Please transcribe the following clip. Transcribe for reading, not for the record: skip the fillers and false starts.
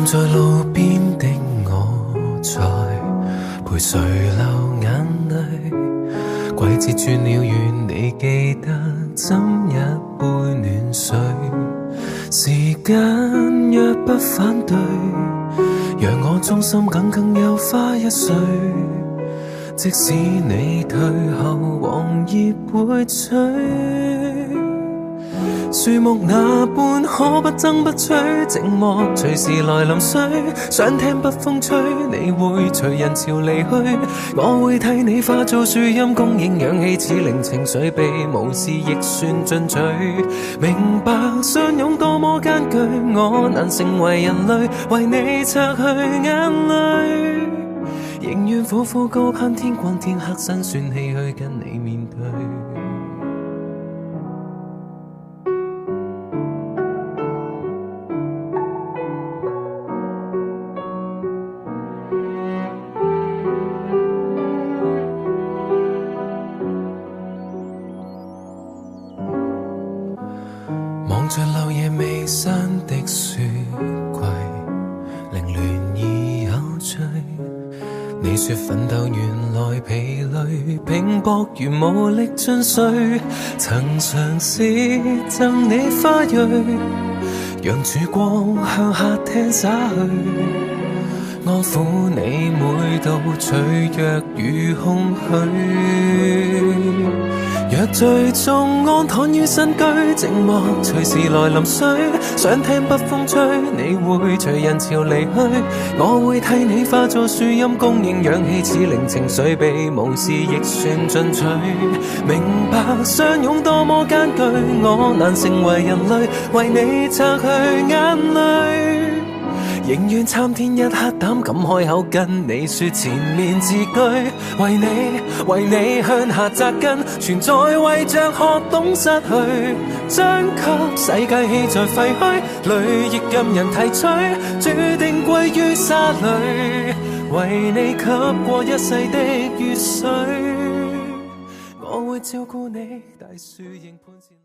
站在路邊的我，在陪誰流眼淚。季節轉了，願你記得斟一杯暖水。時間若不反對，讓我衷心耿耿有花一歲。即使你退後，黃葉會吹。樹木那般可不爭不摧，寂寞隨時來臨需，想聽北風吹，你會隨人潮離去，我會替你化做樹蔭，供應氧氣，此令情緒被無視亦算進取。明白相擁多麼艱巨，我難成為人類，為你擦去眼淚，仍願苦苦高攀天光天黑，辛酸唏噓跟你面對。望着漏夜未散的雪櫃，凌亂已有罪。你說奮鬥原來疲累，拼搏如無力進睡。曾嘗試贈你花蕊，讓曙光向夏天灑去，安撫你每道脆弱與空虛。若最終安躺於新居，寂寞隨時來臨需，想聽北風吹，你會隨人潮離去，我會替你化作樹蔭，供應氧氣，此令情緒被無視亦算進取。明白相擁多麼艱巨，我難成為人類，為你擦去眼淚，仍願參天一刻膽敢開口跟你說前面字句，為你向下扎根，存在為着學懂失去，將給世界棄在廢墟裏，亦任人提取，注定歸於沙裏，為你給過一世的雨水，我會照顧你，大樹仍盤旋。